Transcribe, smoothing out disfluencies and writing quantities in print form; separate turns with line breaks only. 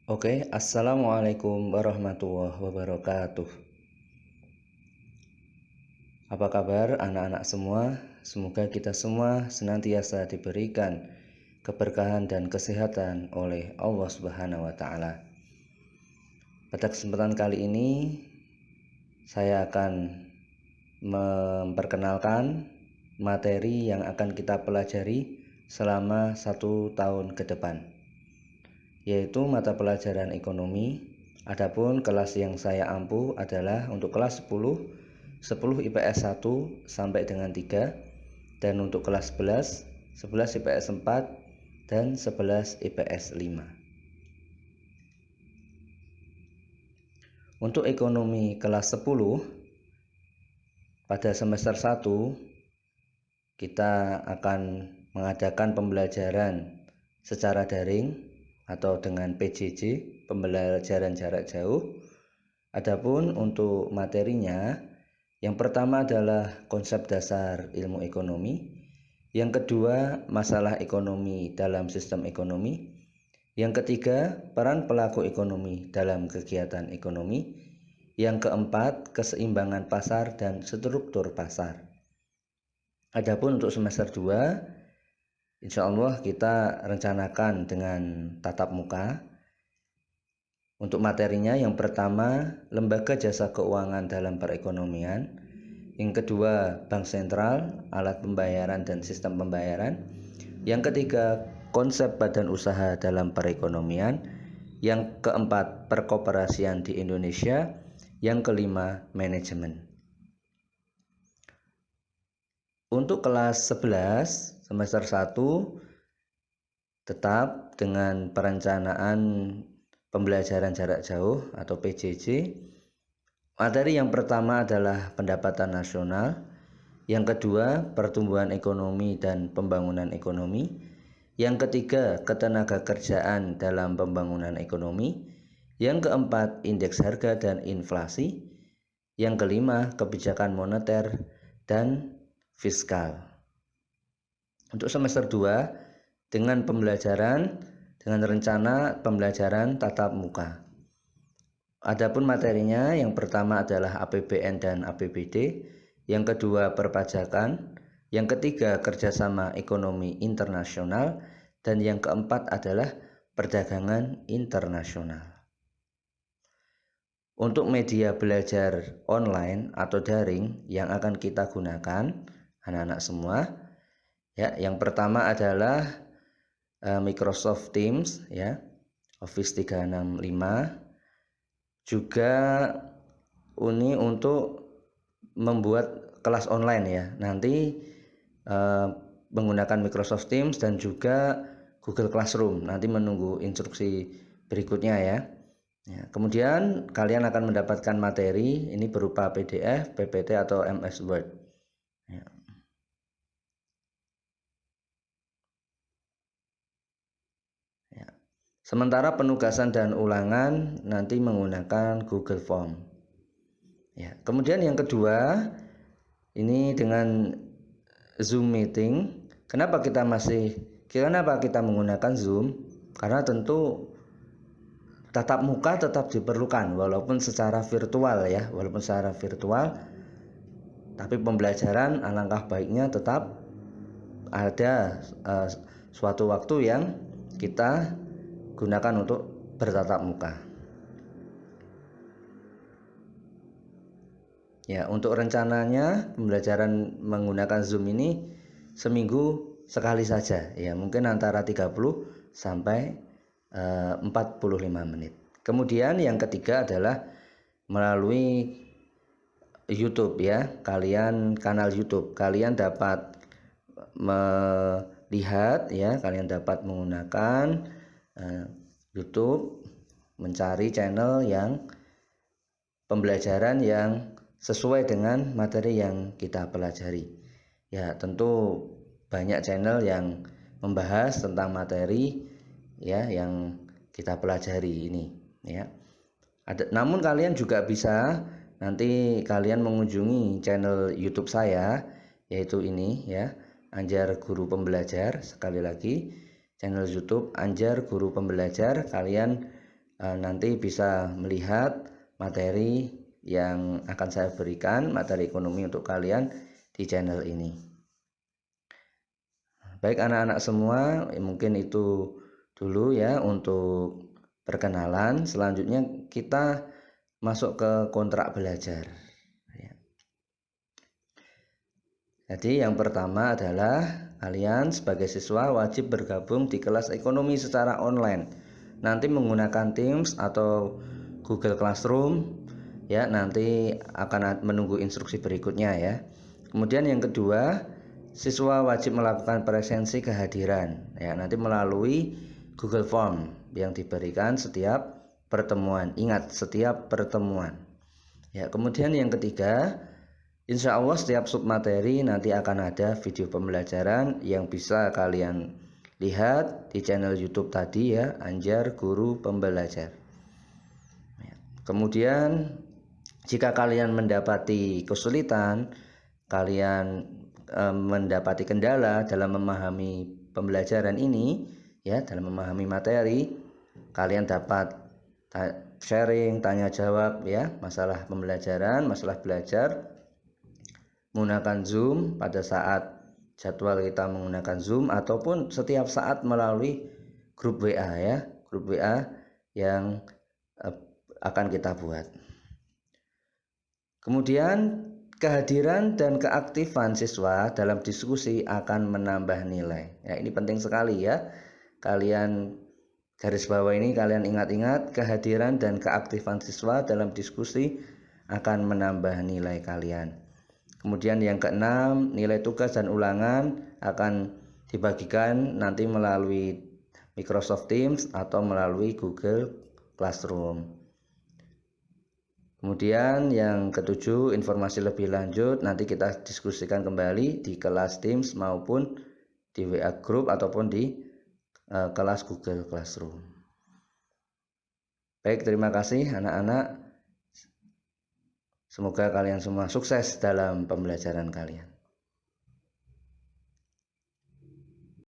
Oke, assalamualaikum warahmatullahi wabarakatuh. Apa kabar anak-anak semua? Semoga kita semua senantiasa diberikan keberkahan dan kesehatan oleh Allah Subhanahu wa Ta'ala. Pada kesempatan kali ini, saya akan memperkenalkan materi yang akan kita pelajari selama 1 tahun ke depan, yaitu mata pelajaran ekonomi. Adapun kelas yang saya ampu adalah untuk kelas 10 IPS 1 sampai dengan 3, dan untuk kelas 11 IPS 4 dan 11 IPS 5. Untuk ekonomi kelas 10 pada semester 1 kita akan mengadakan pembelajaran secara daring atau dengan PJJ, pembelajaran jarak jauh. Adapun untuk materinya, yang pertama adalah konsep dasar ilmu ekonomi, yang kedua masalah ekonomi dalam sistem ekonomi, yang ketiga peran pelaku ekonomi dalam kegiatan ekonomi, yang keempat keseimbangan pasar dan struktur pasar. Adapun untuk semester 2, insya Allah kita rencanakan dengan tatap muka. Untuk materinya, yang pertama lembaga jasa keuangan dalam perekonomian, yang kedua bank sentral, alat pembayaran dan sistem pembayaran, yang ketiga konsep badan usaha dalam perekonomian, yang keempat perkoperasian di Indonesia, yang kelima manajemen. Untuk kelas 11 semester 1 tetap dengan perencanaan pembelajaran jarak jauh atau PJJ. Materi yang pertama adalah pendapatan nasional, yang kedua pertumbuhan ekonomi dan pembangunan ekonomi, yang ketiga ketenaga kerjaan dalam pembangunan ekonomi, yang keempat indeks harga dan inflasi, yang kelima kebijakan moneter dan fiskal. Untuk semester 2 dengan rencana pembelajaran tatap muka. Adapun materinya, yang pertama adalah APBN dan APBD, yang kedua perpajakan, yang ketiga kerjasama ekonomi internasional, dan yang keempat adalah perdagangan internasional. Untuk media belajar online atau daring yang akan kita gunakan anak-anak semua, ya, yang pertama adalah Microsoft Teams, ya, Office 365. Juga ini untuk membuat kelas online, ya, nanti menggunakan Microsoft Teams dan juga Google Classroom. Nanti menunggu instruksi berikutnya, ya. Kemudian kalian akan mendapatkan materi ini berupa PDF, PPT atau MS Word. Sementara penugasan dan ulangan nanti menggunakan Google Form. Kemudian yang kedua, ini dengan Zoom meeting. Kenapa kita menggunakan Zoom? Karena tentu tatap muka tetap diperlukan walaupun secara virtual, ya, tapi pembelajaran alangkah baiknya tetap ada suatu waktu yang kita gunakan untuk bertatap muka. Ya, untuk rencananya pembelajaran menggunakan Zoom ini seminggu sekali saja, ya, mungkin antara 30 sampai 45 menit. Kemudian yang ketiga adalah melalui YouTube, ya. Kanal YouTube kalian dapat melihat, ya, kalian dapat menggunakan YouTube, mencari channel yang pembelajaran yang sesuai dengan materi yang kita pelajari. Ya, tentu banyak channel yang membahas tentang materi, ya, yang kita pelajari ini, ya. Namun kalian juga bisa nanti kalian mengunjungi channel YouTube saya, yaitu ini, ya, Anjar Guru Pembelajar. Sekali lagi, channel YouTube Anjar Guru Pembelajar. Kalian nanti bisa melihat materi yang akan saya berikan, materi ekonomi untuk kalian di channel ini. Baik anak-anak semua, mungkin itu dulu ya untuk perkenalan. Selanjutnya kita masuk ke kontrak belajar. Jadi yang pertama adalah kalian sebagai siswa wajib bergabung di kelas ekonomi secara online. Nanti menggunakan Teams atau Google Classroom ya, nanti akan menunggu instruksi berikutnya ya. Kemudian yang kedua, siswa wajib melakukan presensi kehadiran ya, nanti melalui Google Form yang diberikan setiap pertemuan. Ingat, setiap pertemuan. Ya, kemudian yang ketiga, insya Allah setiap submateri nanti akan ada video pembelajaran yang bisa kalian lihat di channel YouTube tadi ya, Anjar Guru Pembelajar. Kemudian jika kalian mendapati kesulitan, kalian mendapati kendala dalam memahami pembelajaran ini ya, dalam memahami materi, kalian dapat sharing, tanya jawab ya, masalah pembelajaran, masalah belajar menggunakan Zoom pada saat jadwal kita menggunakan Zoom ataupun setiap saat melalui grup WA ya, grup WA yang akan kita buat. Kemudian kehadiran dan keaktifan siswa dalam diskusi akan menambah nilai. Ya, ini penting sekali ya. Kalian garis bawah ini, kalian ingat-ingat, kehadiran dan keaktifan siswa dalam diskusi akan menambah nilai kalian. Kemudian yang keenam, nilai tugas dan ulangan akan dibagikan nanti melalui Microsoft Teams atau melalui Google Classroom. Kemudian yang ketujuh, informasi lebih lanjut nanti kita diskusikan kembali di kelas Teams maupun di WA Group ataupun di kelas Google Classroom. Baik, terima kasih anak-anak. Semoga kalian semua sukses dalam pembelajaran kalian.